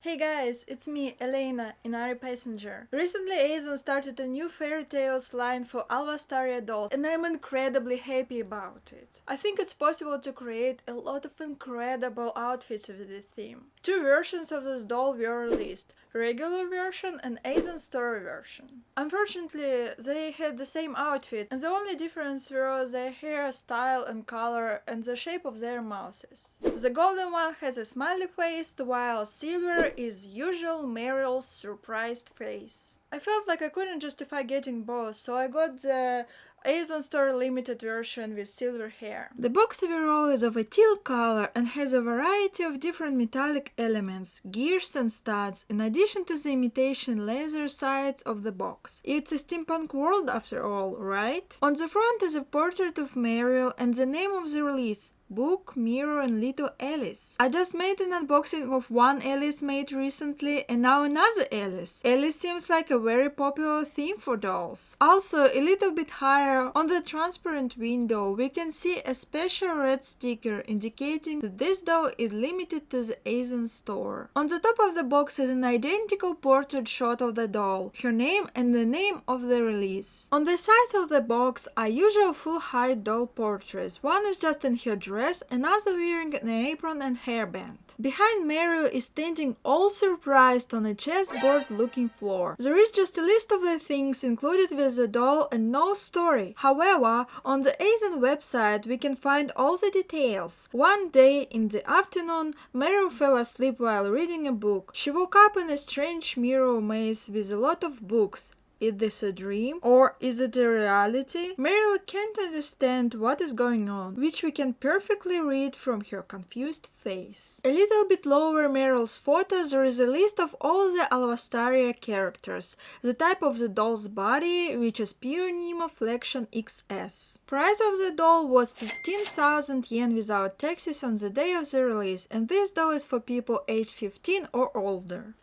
Hey guys, it's me, Elena, Inari Passenger. Recently Azone started a new fairy tales line for Alvastaria dolls and I'm incredibly happy about it. I think it's possible to create a lot of incredible outfits with the theme. Two versions of this doll were released, regular version and Azone story version. Unfortunately, they had the same outfit and the only difference were their hair style and color and the shape of their mouths. The golden one has a smiley face, while silver is usual Meryl's surprised face. I felt like I couldn't justify getting both, so I got the Azone Store limited version with silver hair. The box overall is of a teal color and has a variety of different metallic elements, gears and studs, in addition to the imitation laser sides of the box. It's a steampunk world after all, right? On the front is a portrait of Meryl and the name of the release, Book, Mirror and Little Alice. I just made an unboxing of one Alice made recently and now another Alice. Alice seems like a very popular theme for dolls. Also, a little bit higher on the transparent window we can see a special red sticker indicating that this doll is limited to the Azone store. On the top of the box is an identical portrait shot of the doll, her name and the name of the release. On the sides of the box are usual full-height doll portraits. One is just in her dress, another wearing an apron and hairband. Behind Meryl is standing all surprised on a chessboard looking floor. There is just a list of the things included with the doll and no story. However, on the Azone website we can find all the details. One day in the afternoon, Meryl fell asleep while reading a book. She woke up in a strange mirror maze with a lot of books. Is this a dream? Or is it a reality? Meryl can't understand what is going on, which we can perfectly read from her confused face. A little bit lower Meryl's photo there is a list of all the Alvastaria characters, the type of the doll's body, which is pure Nemo Flexion XS. Price of the doll was 15,000 yen without taxes on the day of the release, and this doll is for people age 15 or older.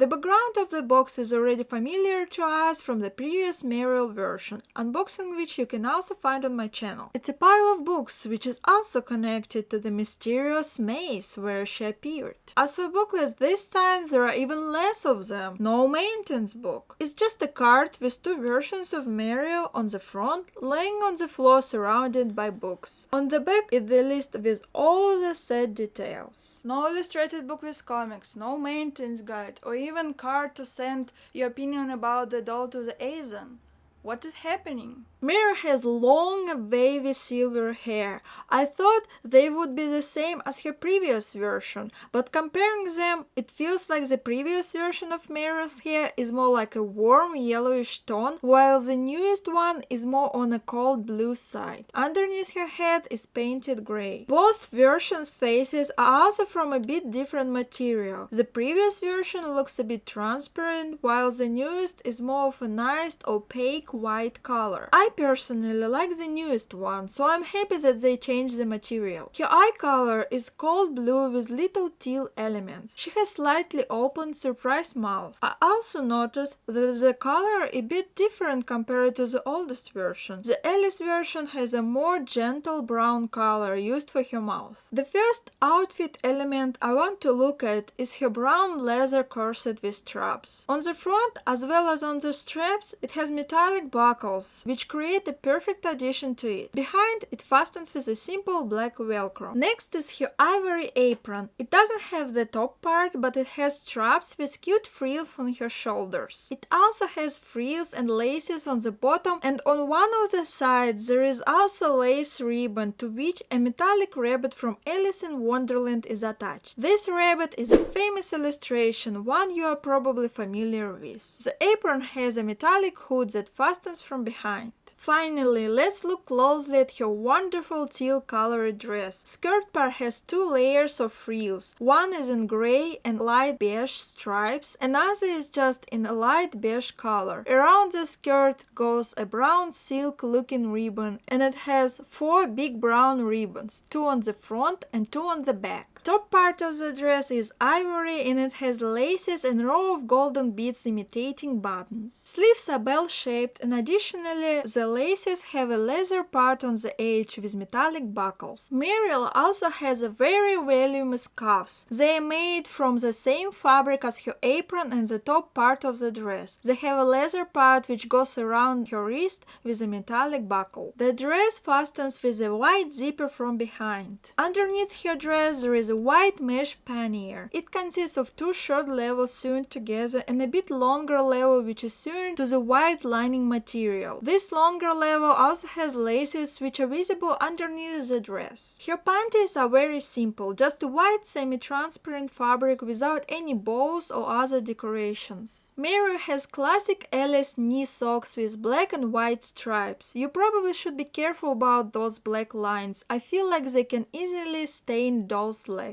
The background of the box is already familiar to us from the previous Meryl version, unboxing which you can also find on my channel. It's a pile of books, which is also connected to the mysterious maze where she appeared. As for booklets, this time there are even less of them. No maintenance book. It's just a card with two versions of Meryl on the front, laying on the floor surrounded by books. On the back is the list with all the set details. No illustrated book with comics, no maintenance guide, or even card to send your opinion about the doll to the Azone. What is happening? Meryl has long, wavy silver hair. I thought they would be the same as her previous version, but comparing them, it feels like the previous version of Meryl's hair is more like a warm yellowish tone, while the newest one is more on a cold blue side. Underneath her head is painted gray. Both versions' faces are also from a bit different material. The previous version looks a bit transparent, while the newest is more of a nice, opaque white color. I personally like the newest one, so I'm happy that they changed the material. Her eye color is cold blue with little teal elements. She has slightly open, surprised mouth. I also noticed that the color is a bit different compared to the oldest version. The Alice version has a more gentle brown color used for her mouth. The first outfit element I want to look at is her brown leather corset with straps. On the front, as well as on the straps, it has metallic buckles, which create a perfect addition to it. Behind, it fastens with a simple black velcro. Next is her ivory apron. It doesn't have the top part, but it has straps with cute frills on her shoulders. It also has frills and laces on the bottom, and on one of the sides there is also lace ribbon to which a metallic rabbit from Alice in Wonderland is attached. This rabbit is a famous illustration, one you are probably familiar with. The apron has a metallic hood that fastens fastens from behind. Finally, let's look closely at her wonderful teal colored dress. Skirt part has two layers of frills. One is in gray and light beige stripes, another is just in a light beige color. Around the skirt goes a brown silk looking ribbon, and it has 4 big brown ribbons, 2 on the front and 2 on the back. Top part of the dress is ivory and it has laces and row of golden beads imitating buttons. Sleeves are bell-shaped, and additionally the laces have a leather part on the edge with metallic buckles. Meryl also has a very voluminous cuffs. They are made from the same fabric as her apron and the top part of the dress. They have a leather part which goes around her wrist with a metallic buckle. The dress fastens with a white zipper from behind. Underneath her dress there is a white mesh pannier. It consists of 2 short levels sewn together and a bit longer level which is sewn to the white lining material. This longer level also has laces which are visible underneath the dress. Her panties are very simple, just a white semi-transparent fabric without any bows or other decorations. Mary has classic Alice knee socks with black and white stripes. You probably should be careful about those black lines. I feel like they can easily stain doll's legs.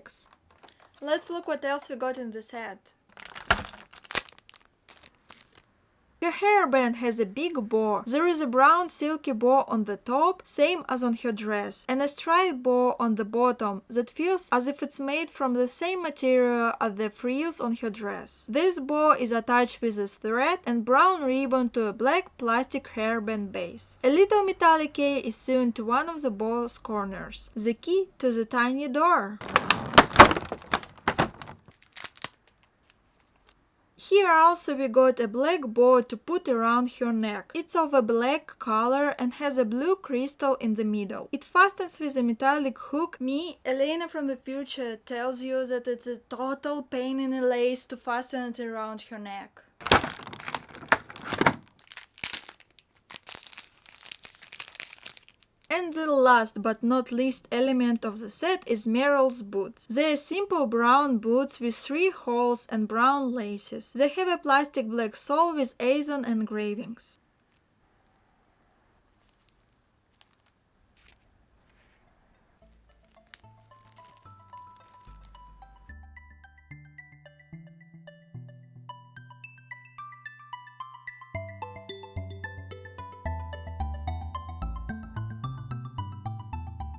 Let's look what else we got in the set. Her hairband has a big bow. There is a brown silky bow on the top, same as on her dress, and a striped bow on the bottom that feels as if it's made from the same material as the frills on her dress. This bow is attached with a thread and brown ribbon to a black plastic hairband base. A little metallic key is sewn to one of the bow's corners, the key to the tiny door. Here also we got a black bow to put around her neck. It's of a black color and has a blue crystal in the middle. It fastens with a metallic hook. Me, Elena from the future, tells you that it's a total pain in the lace to fasten it around her neck. And the last but not least element of the set is Meryl's boots. They are simple brown boots with 3 holes and brown laces. They have a plastic black sole with Azone engravings.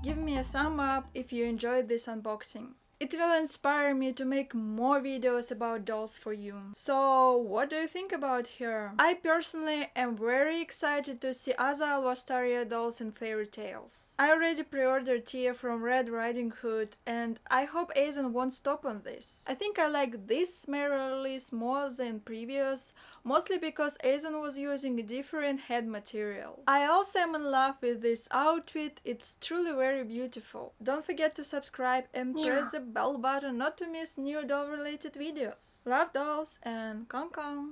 Give me a thumb up if you enjoyed this unboxing. It will inspire me to make more videos about dolls for you. So, what do you think about her? I personally am very excited to see other Alvastaria dolls in fairy tales. I already pre-ordered Tia from Red Riding Hood, and I hope Azone won't stop on this. I think I like this Meryl release more than previous, mostly because Azone was using a different head material. I also am in love with this outfit, it's truly very beautiful. Don't forget to subscribe and press the bell button not to miss new doll related videos. Love dolls and come.